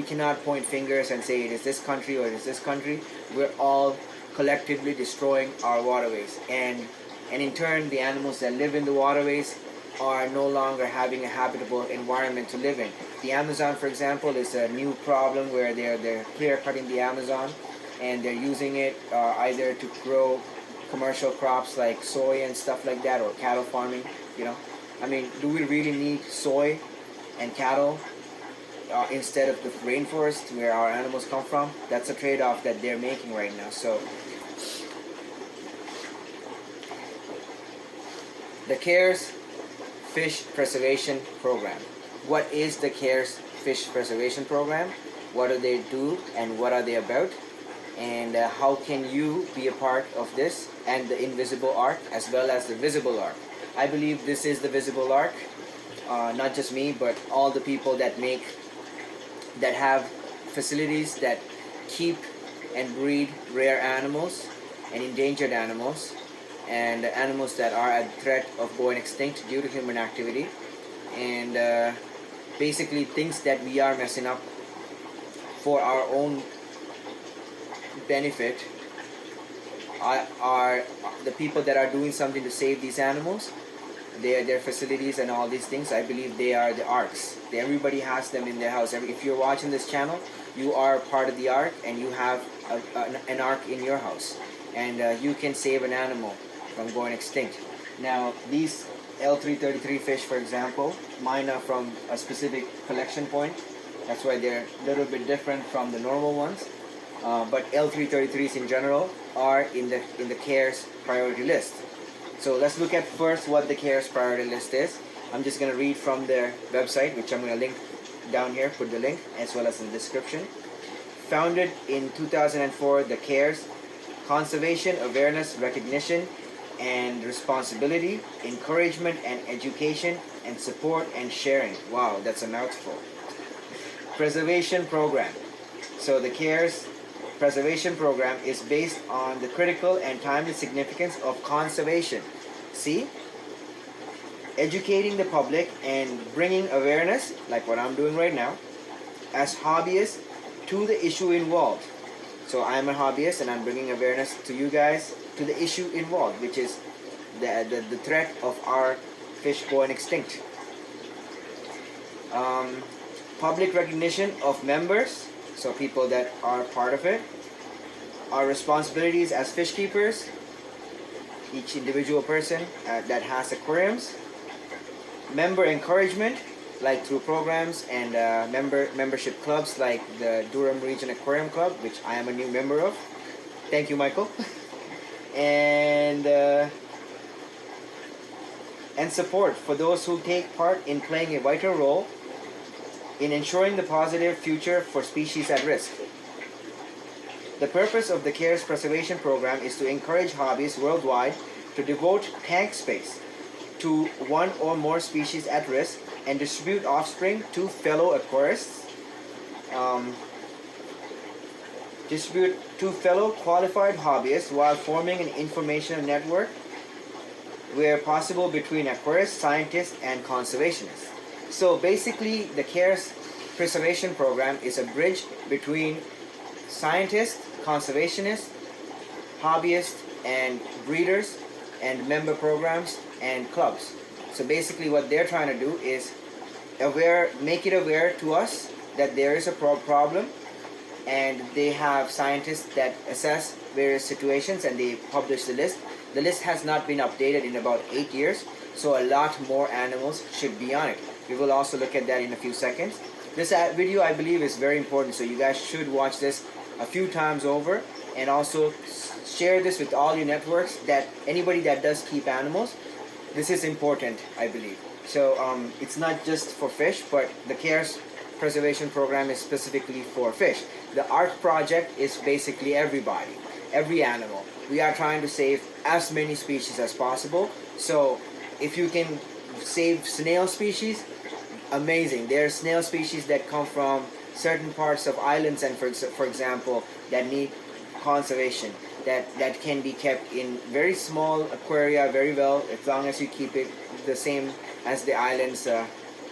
cannot point fingers and say it is this country or it is this country. We're all collectively destroying our waterways, and in turn the animals that live in the waterways are no longer having a habitable environment to live in. The Amazon, for example, is a new problem where they're clear cutting the Amazon, and they're using it either to grow commercial crops like soy and stuff like that, or cattle farming. I mean, do we really need soy and cattle instead of the rainforest where our animals come from? That's a trade-off that they're making right now. So the CARES Fish Preservation Program. What is the CARES Fish Preservation Program? What do they do and what are they about? And how can you be a part of this and the invisible arc as well as the visible arc? I believe this is the visible arc. Not just me, but all the people that have facilities that keep and breed rare animals and endangered animals, and animals that are at threat of going extinct due to human activity, and basically things that we are messing up for our own benefit are the people that are doing something to save these animals, their facilities and all these things. I believe they are the arcs. Everybody has them in their house. If you're watching this channel, you are part of the arc, and you have an arc in your house, and you can save an animal from going extinct. Now these L333 fish, for example, mine are from a specific collection point. That's why they're a little bit different from the normal ones. But L333s in general are in the CARES priority list. So let's look at first what the CARES priority list is. I'm just going to read from their website, which I'm going to link down here, put the link as well as in the description. Founded in 2004, the CARES Conservation, Awareness, Recognition, and Responsibility, Encouragement and Education, and Support and Sharing. Wow, that's a mouthful. Preservation Program. So the CARES Preservation Program is based on the critical and timely significance of conservation. See? Educating the public and bringing awareness, like what I'm doing right now, as hobbyists to the issue involved. So I'm a hobbyist and I'm bringing awareness to you guys to the issue involved, which is the threat of our fish going extinct. Public recognition of members, so people that are part of it. Our responsibilities as fish keepers, each individual person that has aquariums. Member encouragement, like through programs and membership clubs like the Durham Region Aquarium Club, which I am a new member of. Thank you, Michael. And support for those who take part in playing a vital role in ensuring the positive future for species at risk. The purpose of the CARES Preservation Program is to encourage hobbyists worldwide to devote tank space to one or more species at risk and distribute offspring to fellow aquarists. Distribute to fellow qualified hobbyists while forming an informational network where possible between aquarists, scientists, and conservationists. So basically, the CARES Preservation Program is a bridge between scientists, conservationists, hobbyists, and breeders, and member programs and clubs. So basically what they're trying to do is make it aware to us that there is a problem, and they have scientists that assess various situations and they publish the list. The list has not been updated in about 8 years, so a lot more animals should be on it. We will also look at that in a few seconds. This video, I believe, is very important, so you guys should watch this a few times over, and also share this with all your networks, that anybody that does keep animals, this is important, I believe. So it's not just for fish, but the CARES Preservation Program is specifically for fish. The ARC project is basically everybody, every animal. We are trying to save as many species as possible. So if you can save snail species, amazing. There are snail species that come from certain parts of islands, and for example, that need conservation, that can be kept in very small aquaria very well, as long as you keep it the same as the islands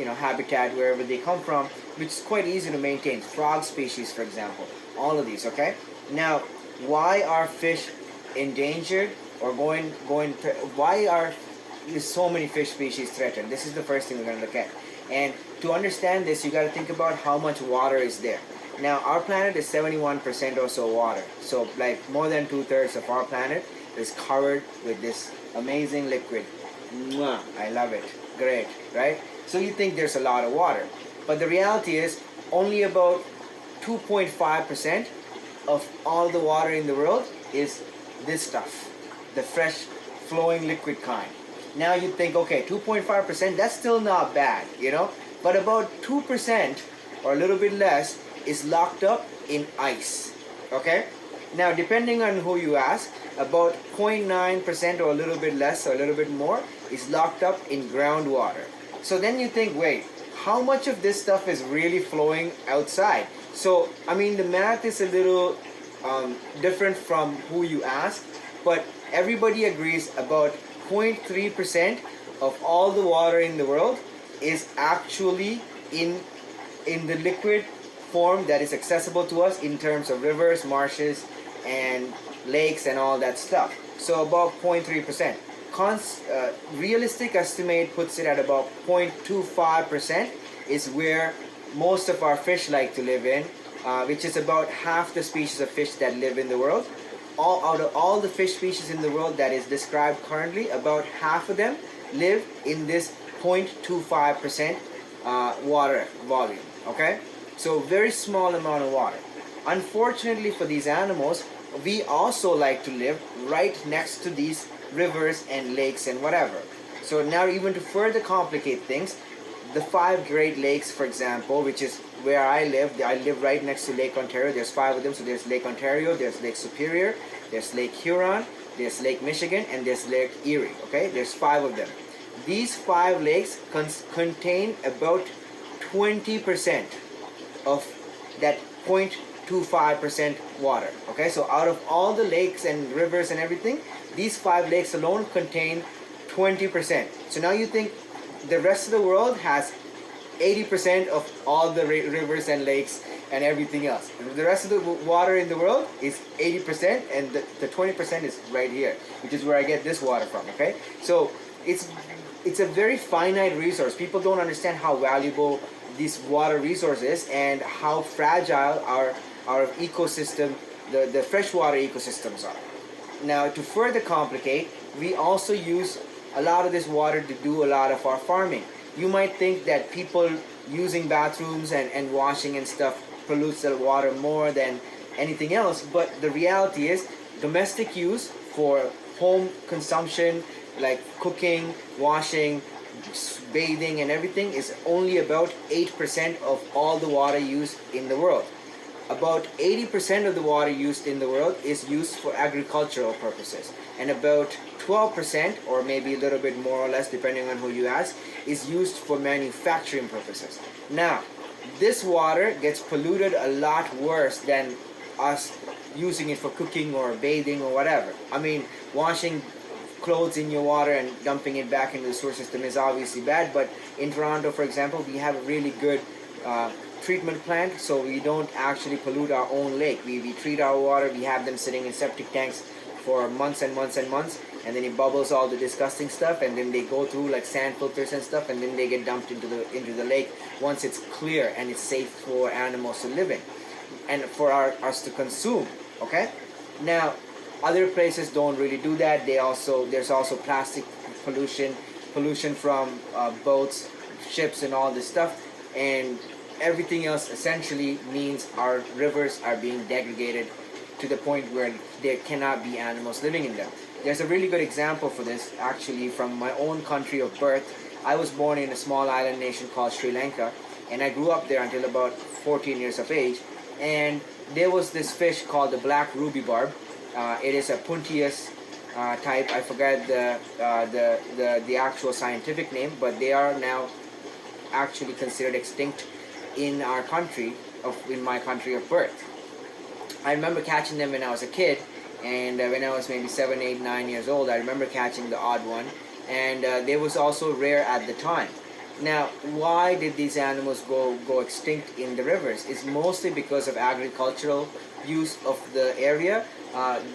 habitat wherever they come from, which is quite easy to maintain. Frog species, for example, all of these. Okay, now why are fish endangered or why are so many fish species threatened? This is the first thing we're going to look at. And to understand this, you got to think about how much water is there. Now, our planet is 71% or so water. So, like, more than 2/3 of our planet is covered with this amazing liquid. Mwah, I love it. Great, right? So you think there's a lot of water. But the reality is only about 2.5% of all the water in the world is this stuff, the fresh flowing liquid kind. Now you think, okay, 2.5%, that's still not bad, but about 2% or a little bit less is locked up in ice. Okay, now depending on who you ask, about 0.9% or a little bit less or a little bit more is locked up in groundwater. So then you think, wait, how much of this stuff is really flowing outside? So I mean, the math is a little different from who you ask, but everybody agrees about 0.3% of all the water in the world is actually in the liquid form that is accessible to us in terms of rivers, marshes, and lakes and all that stuff. So about 0.3%. Realistic estimate puts it at about 0.25% is where most of our fish like to live in, which is about half the species of fish that live in the world. Out of all the fish species in the world that is described currently, about half of them live in this 0.25% water volume. Okay, so very small amount of water. Unfortunately for these animals, we also like to live right next to these rivers and lakes and whatever. So now, even to further complicate things, the 5 Great Lakes, for example, which is where I live right next to Lake Ontario. There's 5 of them. So there's Lake Ontario, there's Lake Superior, there's Lake Huron, there's Lake Michigan, and there's Lake Erie. Okay, there's 5 of them. These 5 lakes contain about 20% of that 0.25% water. Okay, so out of all the lakes and rivers and everything, these 5 lakes alone contain 20%. So now you think the rest of the world has 80% of all the rivers and lakes and everything else. The rest of the water in the world is 80%, and the 20% is right here, which is where I get this water from. Okay, so it's a very finite resource. People don't understand how valuable this water resource is and how fragile our ecosystem, the freshwater ecosystems are. Now, to further complicate, we also use a lot of this water to do a lot of our farming. You might think that people using bathrooms and washing and stuff pollutes the water more than anything else, but the reality is domestic use for home consumption, like cooking, washing, bathing and everything, is only about 8% of all the water used in the world. About 80% of the water used in the world is used for agricultural purposes, and about 12%, or maybe a little bit more or less depending on who you ask, is used for manufacturing purposes. Now, this water gets polluted a lot worse than us using it for cooking or bathing or whatever. I mean, washing clothes in your water and dumping it back into the sewer system is obviously bad, but in Toronto, for example, we have a really good treatment plant, so we don't actually pollute our own lake. We treat our water, we have them sitting in septic tanks for months and months and months, and then it bubbles all the disgusting stuff, and then they go through like sand filters and stuff, and then they get dumped into the lake once it's clear and it's safe for animals to live in and for us to consume. Okay, now other places don't really do that. There's also plastic pollution from boats, ships, and all this stuff, and everything else essentially means our rivers are being degraded to the point where there cannot be animals living in them. There's a really good example for this actually from my own country of birth. I was born in a small island nation called Sri Lanka, and I grew up there until about 14 years of age, and there was this fish called the black ruby barb. It is a Puntius type. I forgot the actual scientific name, but they are now actually considered extinct in our country, in my country of birth. I remember catching them when I was a kid, and when I was maybe 7, 8, 9 years old, I remember catching the odd one, and they was also rare at the time. Now, why did these animals go extinct in the rivers? It's mostly because of agricultural use of the area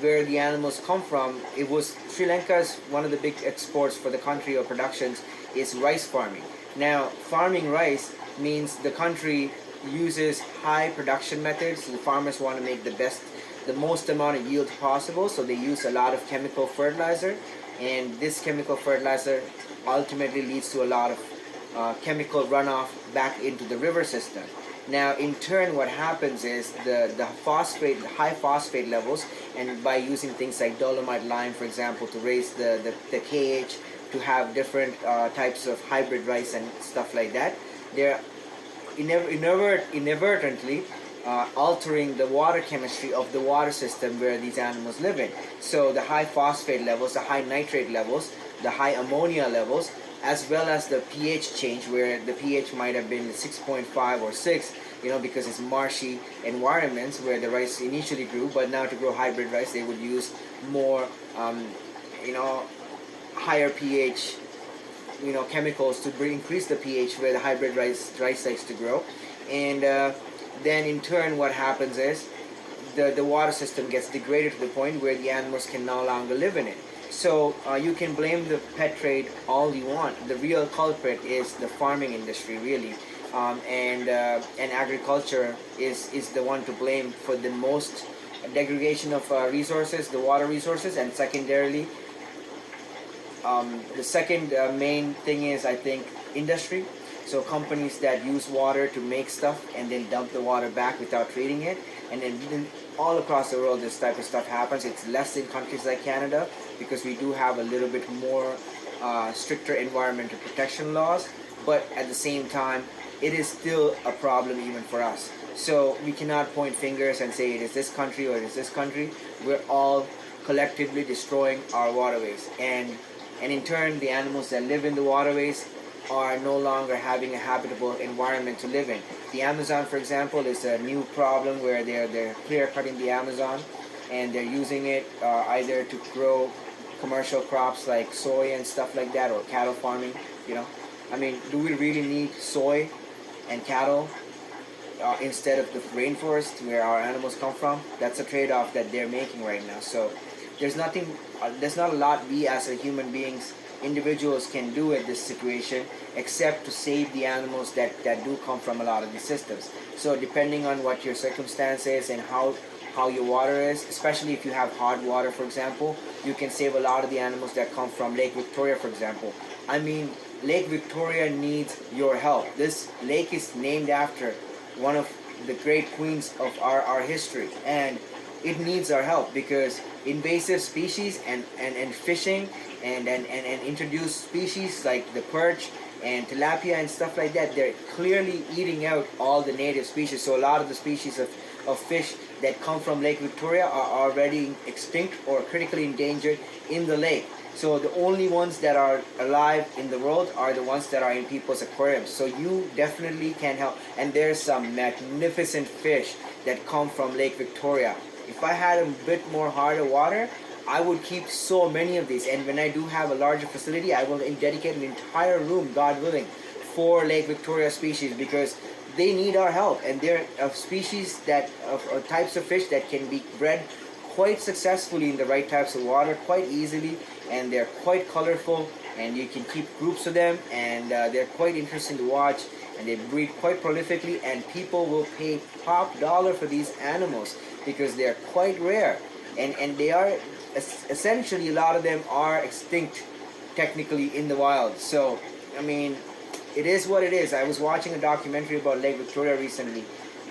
where the animals come from. It was Sri Lanka's one of the big exports for the country or productions is rice farming. Now, farming rice means the country uses high production methods. The farmers want to make the most amount of yield possible, so they use a lot of chemical fertilizer, and this chemical fertilizer ultimately leads to a lot of chemical runoff back into the river system. Now, in turn, what happens is the high phosphate levels, and by using things like dolomite lime, for example, to raise the KH, to have different types of hybrid rice and stuff like that, they're inadvertently altering the water chemistry of the water system where these animals live in. So the high phosphate levels, the high nitrate levels, the high ammonia levels, as well as the pH change, where the pH might have been 6.5 or 6, because it's marshy environments where the rice initially grew, but now to grow hybrid rice, they would use more, higher pH, chemicals to increase the pH where the hybrid rice likes to grow. And then in turn, what happens is the water system gets degraded to the point where the animals can no longer live in it. So you can blame the pet trade all you want. The real culprit is the farming industry, really, and agriculture is the one to blame for the most degradation of resources, the water resources, and secondarily, the second main thing is, I think, industry. So companies that use water to make stuff and then dump the water back without treating it, and then all across the world this type of stuff happens. It's less in countries like Canada because we do have a little bit more stricter environmental protection laws, but at the same time it is still a problem even for us. So we cannot point fingers and say it is this country or it is this country. We're all collectively destroying our waterways, and in turn the animals that live in the waterways are no longer having a habitable environment to live in. The Amazon, for example, is a new problem where they're clear cutting the Amazon, and they're using it either to grow commercial crops like soy and stuff like that, or cattle farming. I mean, do we really need soy and cattle instead of the rainforest where our animals come from? That's a trade-off that they're making right now. So there's not a lot we as a human beings, individuals, can do at this situation except to save the animals that do come from a lot of these systems. So depending on what your circumstance is and how your water is, especially if you have hard water, for example, you can save a lot of the animals that come from Lake Victoria, for example. I mean, Lake Victoria needs your help. This lake is named after one of the great queens of our history, and it needs our help because invasive species and fishing and introduced species like the perch and tilapia and stuff like that, they're clearly eating out all the native species. So a lot of the species of fish that come from Lake Victoria are already extinct or critically endangered in the lake. So the only ones that are alive in the world are the ones that are in people's aquariums. So you definitely can help. And there's some magnificent fish that come from Lake Victoria. If I had a bit more harder water, I would keep so many of these. And when I do have a larger facility, I will dedicate an entire room, God willing, for Lake Victoria species, because they need our help. And they're of species of types of fish that can be bred quite successfully in the right types of water quite easily, and they're quite colorful, and you can keep groups of them, and they're quite interesting to watch, and they breed quite prolifically, and people will pay top dollar for these animals because they're quite rare, and they are essentially, a lot of them are extinct technically in the wild. So I mean, it is what it is. I was watching a documentary about Lake Victoria recently,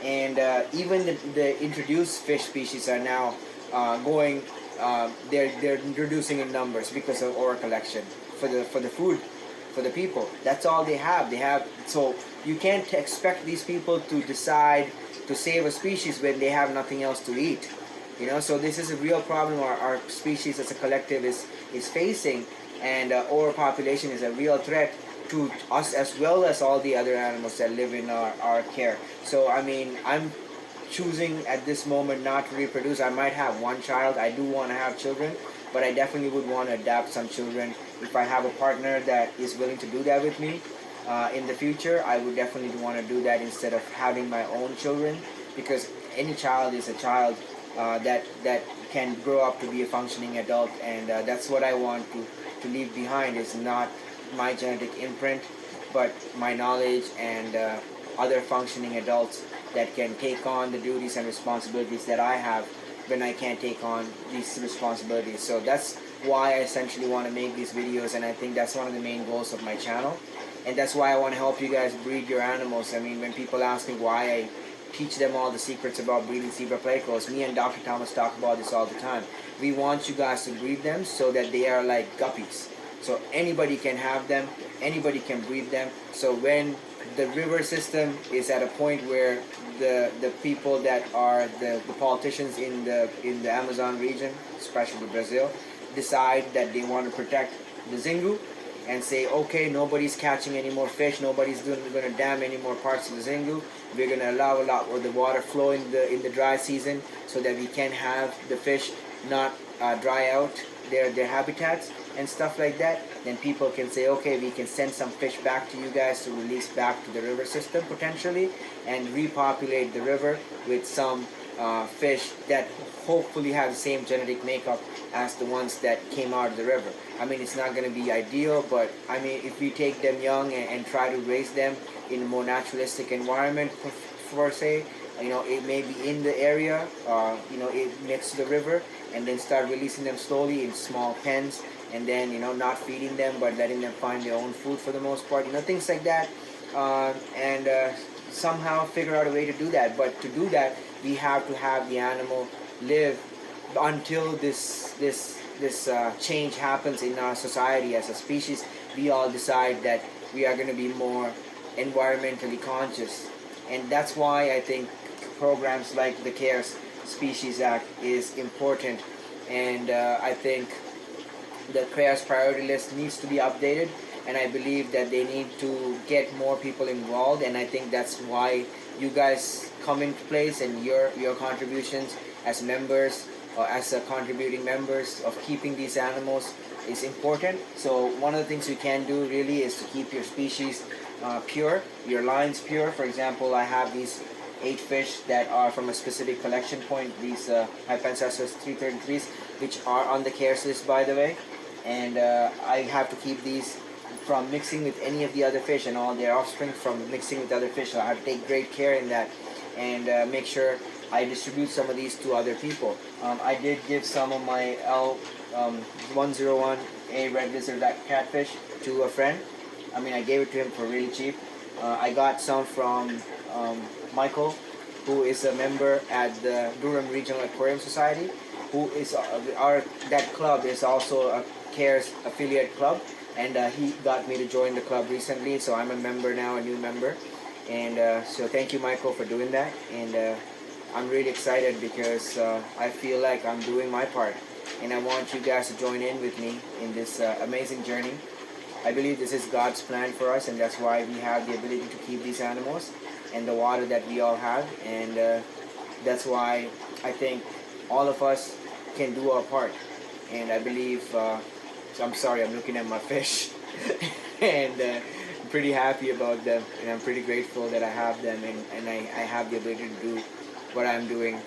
and even the introduced fish species are now they're reducing in numbers because of ore collection for the food for the people. That's all they have. So you can't expect these people to decide to save a species when they have nothing else to eat. So this is a real problem our species as a collective is facing, and overpopulation is a real threat to us as well as all the other animals that live in our care. So I mean, I'm choosing at this moment not to reproduce. I might have one child. I do want to have children, but I definitely would want to adopt some children if I have a partner that is willing to do that with me. in the future, I would definitely want to do that instead of having my own children, because any child is a child that can grow up to be a functioning adult, and that's what I want to leave behind, is not my genetic imprint, but my knowledge and other functioning adults that can take on the duties and responsibilities that I have when I can't take on these responsibilities. So that's why I essentially want to make these videos, and I think that's one of the main goals of my channel, and that's why I want to help you guys breed your animals. I mean, when people ask me why I teach them all the secrets about breeding zebra plecos, me and Dr. Thomas talk about this all the time. We want you guys to breed them so that they are like guppies. So anybody can have them, anybody can breed them. So when the river system is at a point where the people that are the politicians in the Amazon region, especially Brazil, decide that they want to protect the zingu and say, okay, nobody's catching any more fish, nobody's going to dam any more parts of the zingu, we're going to allow a lot of the water flow in the dry season so that we can have the fish not dry out their habitats and stuff like that, then people can say, okay, we can send some fish back to you guys to release back to the river system potentially, and repopulate the river with some fish that hopefully have the same genetic makeup as the ones that came out of the river. I mean, it's not going to be ideal, but I mean, if we take them young and try to raise them in a more naturalistic environment, for say, you know, it may be in the area, you know, next to the river, and then start releasing them slowly in small pens, and then, you know, not feeding them but letting them find their own food for the most part, you know, things like that, and somehow figure out a way to do that. But to do that, we have to have the animal live until this change happens in our society as a species. We all decide that we are going to be more environmentally conscious, and that's why I think programs like the CARES Species Act is important, and I think the CARES priority list needs to be updated, and I believe that they need to get more people involved, and I think that's why you guys come into place, and your contributions as members or as contributing members of keeping these animals is important. So one of the things you can do really is to keep your species pure, your lines pure. For example, I have these 8 fish that are from a specific collection point, these Hypensis 333s, which are on the CARES list, by the way, and I have to keep these from mixing with any of the other fish, and all their offspring from mixing with other fish. So I have to take great care in that, and make sure I distribute some of these to other people. I did give some of my L101A red lizard catfish to a friend. I mean, I gave it to him for really cheap. I got some from Michael, who is a member at the Durham Regional Aquarium Society, who is that club is also a CARES affiliate club, and he got me to join the club recently, so I'm a member now, a new member, and so thank you, Michael, for doing that, and I'm really excited because I feel like I'm doing my part, and I want you guys to join in with me in this amazing journey. I believe this is God's plan for us, and that's why we have the ability to keep these animals and the water that we all have, and that's why I think all of us can do our part. And I believe, so I'm sorry, I'm looking at my fish, and I'm pretty happy about them, and I'm pretty grateful that I have them, and I have the ability to do what I'm doing,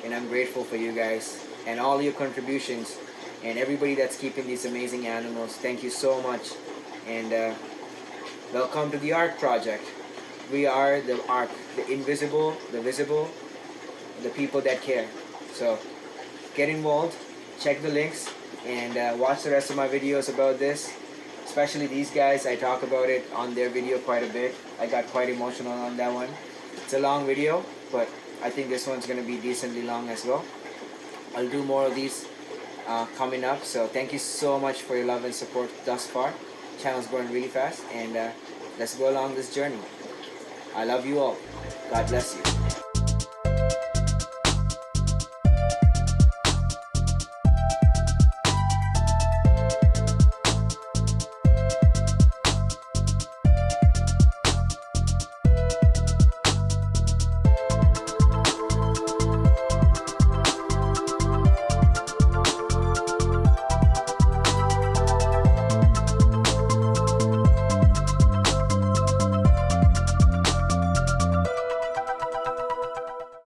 and I'm grateful for you guys and all your contributions, and everybody that's keeping these amazing animals. Thank you so much, and welcome to the ARC project. We are the ARC, the invisible, the visible, the people that care. So get involved, check the links, and watch the rest of my videos about this, especially these guys. I talk about it on their video quite a bit. I got quite emotional on that one. It's a long video, but I think this one's going to be decently long as well. I'll do more of these coming up, so thank you so much for your love and support thus far. Channel's growing really fast, and let's go along this journey. I love you all. God bless you.